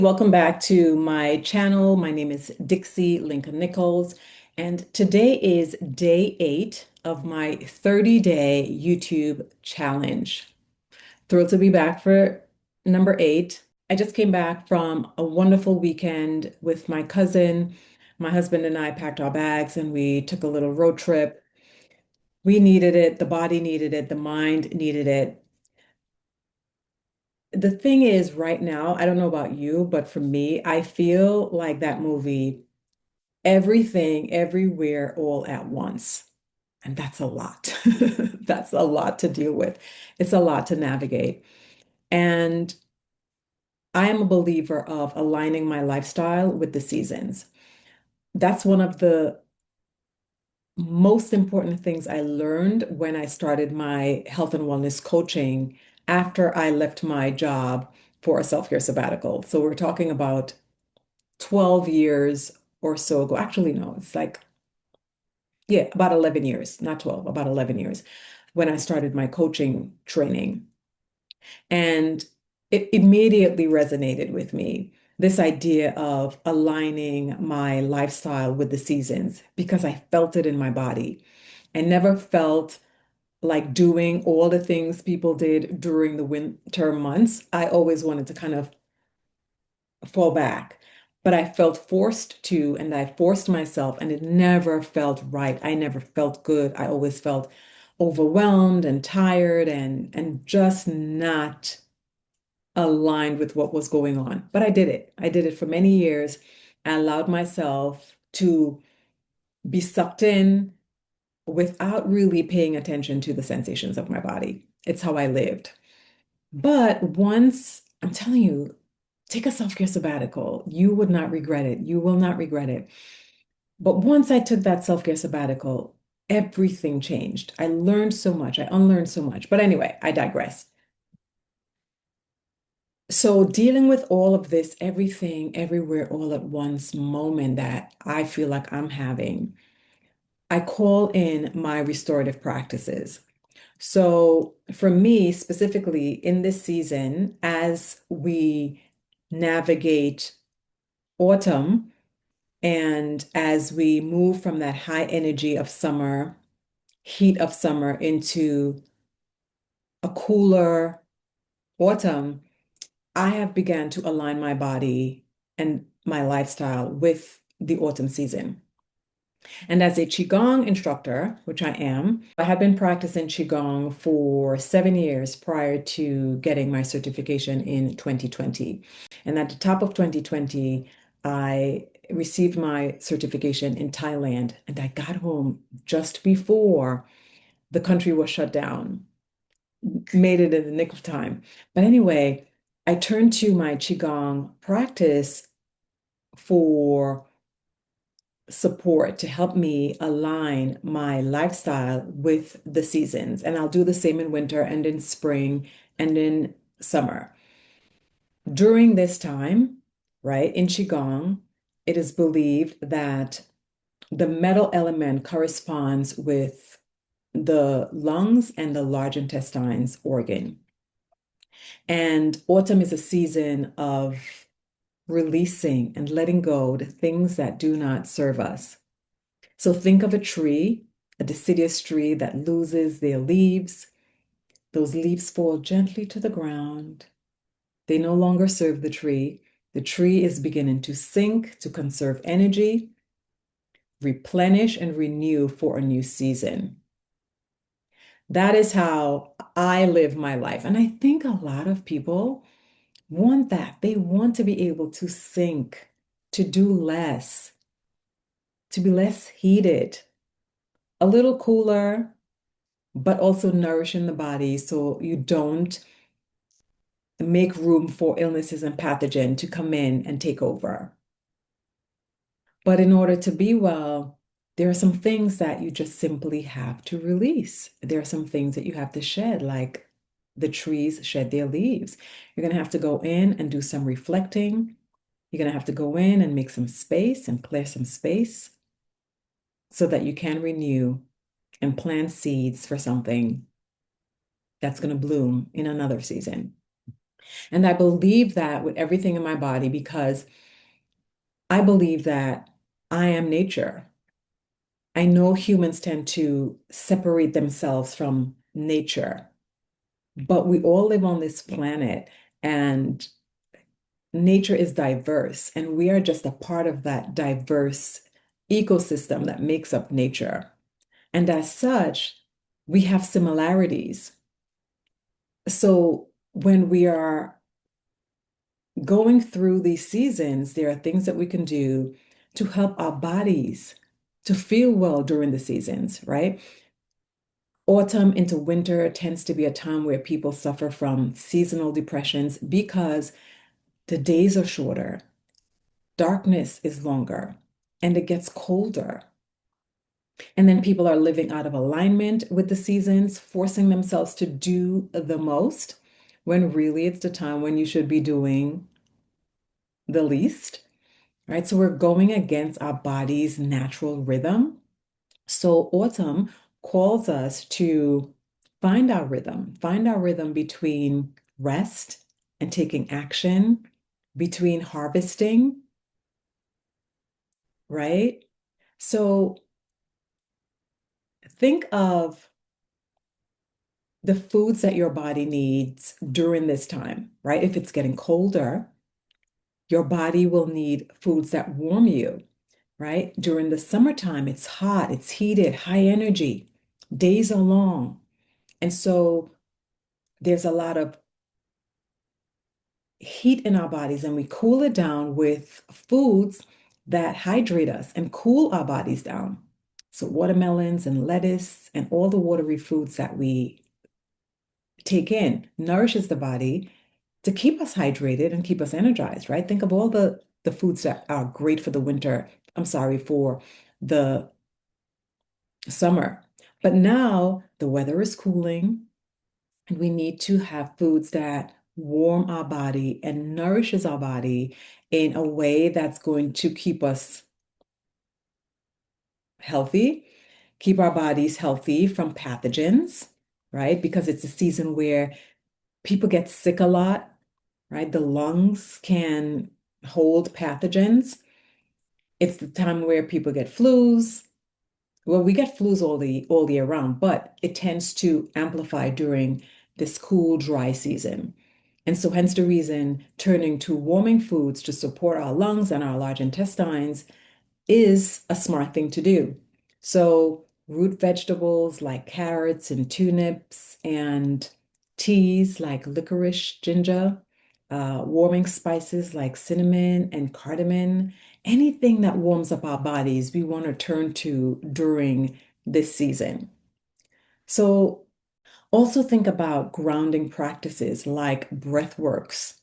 Welcome back to my channel. My name is Dixie Lincoln Nichols, and today is day 8 of my 30-day YouTube challenge. Thrilled to be back for number 8. I just came back from a wonderful weekend with my cousin. My husband and I packed our bags and we took a little road trip. We needed it, the body needed it, the mind needed it. The thing is, right now, I don't know about you, but for me, I feel like that movie, Everything, Everywhere, All at Once. And that's a lot. That's a lot to deal with. It's a lot to navigate. And I am a believer of aligning my lifestyle with the seasons. That's one of the most important things I learned when I started my health and wellness coaching after I left my job for a self-care sabbatical. So we're talking about 12 years or so ago. Actually, no, it's like, yeah, about 11 years, not 12, about 11 years when I started my coaching training. And it immediately resonated with me, this idea of aligning my lifestyle with the seasons because I felt it in my body. I never felt like doing all the things people did during the winter months. I always wanted to kind of fall back. But I felt forced to, and I forced myself, and it never felt right. I never felt good. I always felt overwhelmed and tired and just not aligned with what was going on. But I did it. I did it for many years. I allowed myself to be sucked in without really paying attention to the sensations of my body. It's how I lived. But once, I'm telling you, take a self-care sabbatical. You would not regret it. You will not regret it. But once I took that self-care sabbatical, everything changed. I learned so much. I unlearned so much. But anyway, I digress. So dealing with all of this, everything, everywhere, all at once moment that I feel like I'm having, I call in my restorative practices. So for me, specifically in this season, as we navigate autumn and as we move from that high energy of summer, heat of summer into a cooler autumn, I have begun to align my body and my lifestyle with the autumn season. And as a Qigong instructor, which I am, I had been practicing Qigong for 7 years prior to getting my certification in 2020. And at the top of 2020, I received my certification in Thailand, and I got home just before the country was shut down. Made it in the nick of time. But anyway, I turned to my Qigong practice for support to help me align my lifestyle with the seasons. And I'll do the same in winter and in spring and in summer. During this time, right, in Qigong, it is believed that the metal element corresponds with the lungs and the large intestines organ. And autumn is a season of releasing and letting go the things that do not serve us. So think of a tree, a deciduous tree that loses their leaves. Those leaves fall gently to the ground. They no longer serve the tree. The tree is beginning to sink to conserve energy, replenish, and renew for a new season. That is how I live my life. And I think a lot of people want that. They want to be able to sink, to do less, to be less heated, a little cooler, but also nourishing the body so you don't make room for illnesses and pathogen to come in and take over. But in order to be well, there are some things that you just simply have to release. There are some things that you have to shed, like the trees shed their leaves. You're going to have to go in and do some reflecting. You're going to have to go in and make some space and clear some space so that you can renew and plant seeds for something that's going to bloom in another season. And I believe that with everything in my body because I believe that I am nature. I know humans tend to separate themselves from nature, but we all live on this planet and nature is diverse, and we are just a part of that diverse ecosystem that makes up nature. And as such, we have similarities. So when we are going through these seasons, there are things that we can do to help our bodies to feel well during the seasons, right? Autumn into winter tends to be a time where people suffer from seasonal depressions because the days are shorter, darkness is longer, and it gets colder. And then people are living out of alignment with the seasons, forcing themselves to do the most, when really it's the time when you should be doing the least, right? So we're going against our body's natural rhythm. So autumn calls us to find our rhythm between rest and taking action, between harvesting, right? So think of the foods that your body needs during this time, right? If it's getting colder, your body will need foods that warm you, right? During the summertime, it's hot, it's heated, high energy, days are long. And so there's a lot of heat in our bodies, and we cool it down with foods that hydrate us and cool our bodies down. So, watermelons and lettuce and all the watery foods that we take in nourishes the body to keep us hydrated and keep us energized, right? Think of all the foods that are great for the winter. I'm sorry, for the summer. But now the weather is cooling, and we need to have foods that warm our body and nourishes our body in a way that's going to keep us healthy, keep our bodies healthy from pathogens, right? Because it's a season where people get sick a lot, right? The lungs can hold pathogens. It's the time where people get flus. Well, we get flus all year round, but it tends to amplify during this cool, dry season. And so hence the reason turning to warming foods to support our lungs and our large intestines is a smart thing to do. So, root vegetables like carrots and turnips, and teas like licorice, ginger, warming spices like cinnamon and cardamom, anything that warms up our bodies, we want to turn to during this season. So, also think about grounding practices like breath works,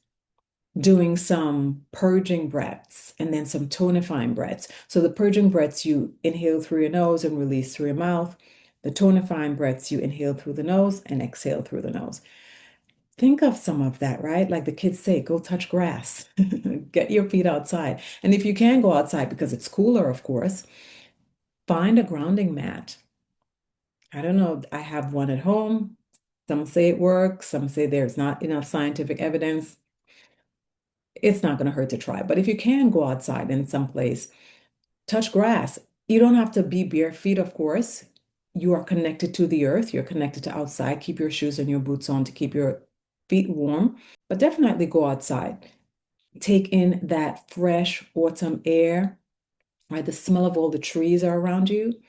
doing some purging breaths and then some tonifying breaths. So the purging breaths, you inhale through your nose and release through your mouth. The tonifying breaths, you inhale through the nose and exhale through the nose. Think of some of that, right? Like the kids say, go touch grass, get your feet outside. And if you can go outside because it's cooler, of course, find a grounding mat. I don't know, I have one at home. Some say it works, some say there's not enough scientific evidence. It's not going to hurt to try. But if you can go outside in some place, touch grass. You don't have to be bare feet, of course. You are connected to the earth. You're connected to outside. Keep your shoes and your boots on to keep your feet warm, but definitely go outside. Take in that fresh autumn air, right? The smell of all the trees are around you.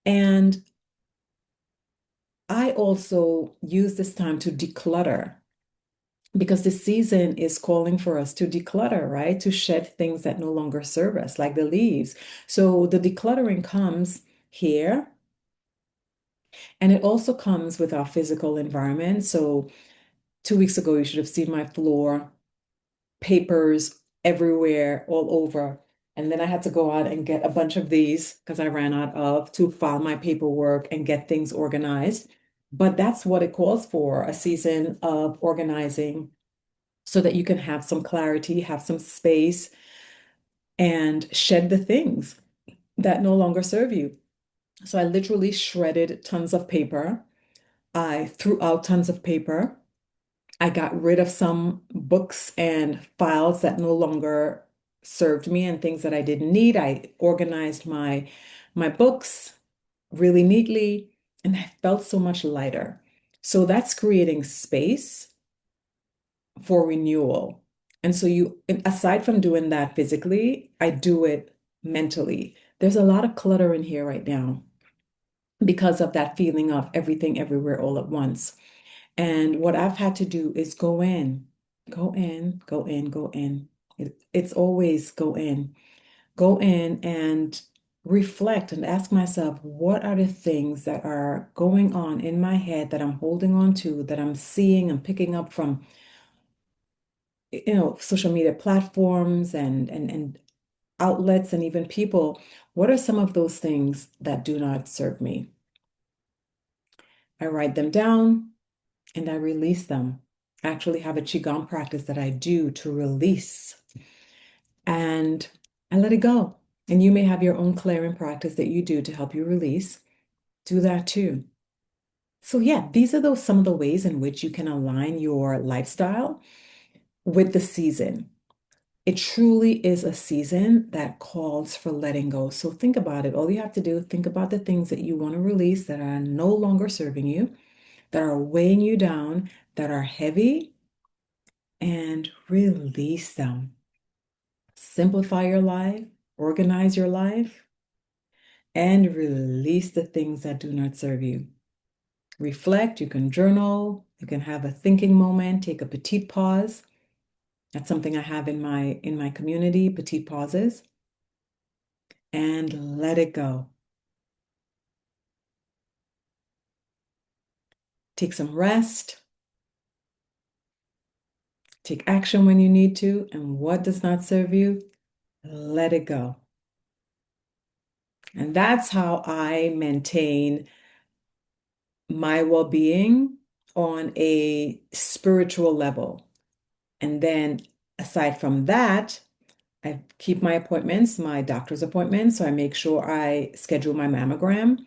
And I also use this time to declutter, because the season is calling for us to declutter, right? To shed things that no longer serve us, like the leaves. So the decluttering comes here, and it also comes with our physical environment. So 2 weeks ago, you should have seen my floor, papers everywhere, all over. And then I had to go out and get a bunch of these because I ran out of to file my paperwork and get things organized. But that's what it calls for, a season of organizing so that you can have some clarity, have some space, and shed the things that no longer serve you. So I literally shredded tons of paper. I threw out tons of paper. I got rid of some books and files that no longer served me and things that I didn't need. I organized my books really neatly, and I felt so much lighter. So that's creating space for renewal. And so aside from doing that physically, I do it mentally. There's a lot of clutter in here right now because of that feeling of everything everywhere all at once. And what I've had to do is go in, go in, go in, go in. It's always go in and reflect and ask myself, what are the things that are going on in my head that I'm holding on to, that I'm seeing and picking up from, social media platforms and outlets and even people. What are some of those things that do not serve me? I write them down and I release them. I actually have a Qigong practice that I do to release and I let it go. And you may have your own clearing practice that you do to help you release. Do that too. So yeah, these are those some of the ways in which you can align your lifestyle with the season. It truly is a season that calls for letting go. So think about it. All you have to do, think about the things that you want to release that are no longer serving you, that are weighing you down, that are heavy, and release them. Simplify your life, organize your life, and release the things that do not serve you. Reflect, you can journal, you can have a thinking moment, take a petite pause. That's something I have in my community, petite pauses, and let it go. Take some rest, take action when you need to, and what does not serve you, let it go. And that's how I maintain my well-being on a spiritual level. And then aside from that, I keep my appointments, my doctor's appointments. So I make sure I schedule my mammogram.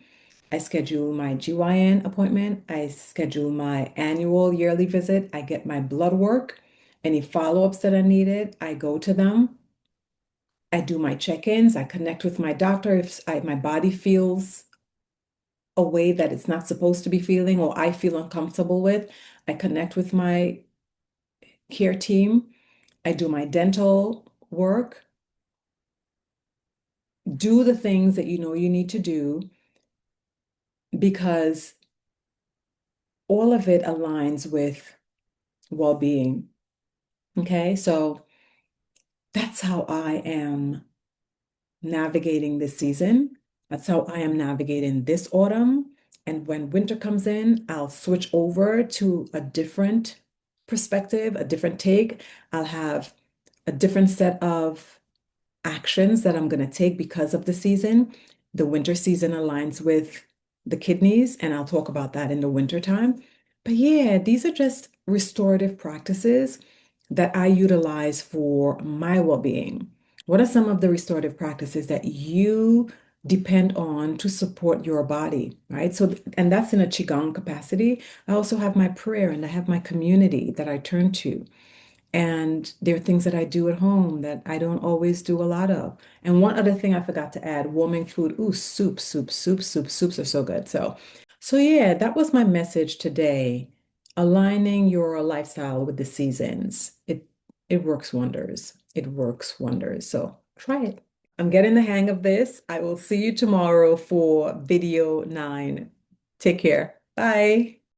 I schedule my GYN appointment. I schedule my annual yearly visit. I get my blood work. Any follow-ups that are needed, I go to them. I do my check-ins. I connect with my doctor if my body feels a way that it's not supposed to be feeling or I feel uncomfortable with. I connect with my care team. I do my dental work. Do the things that you know you need to do because all of it aligns with well-being. Okay, so that's how I am navigating this season. That's how I am navigating this autumn. And when winter comes in, I'll switch over to a different perspective, a different take. I'll have a different set of actions that I'm going to take because of the season. The winter season aligns with the kidneys, and I'll talk about that in the winter time. But yeah, these are just restorative practices that I utilize for my well-being. What are some of the restorative practices that you depend on to support your body, right? So, and that's in a Qigong capacity. I also have my prayer and I have my community that I turn to. And there are things that I do at home that I don't always do a lot of. And one other thing I forgot to add, warming food. Ooh, soups are so good. So yeah, that was my message today. Aligning your lifestyle with the seasons. It works wonders. It works wonders. So try it. I'm getting the hang of this. I will see you tomorrow for video 9. Take care. Bye.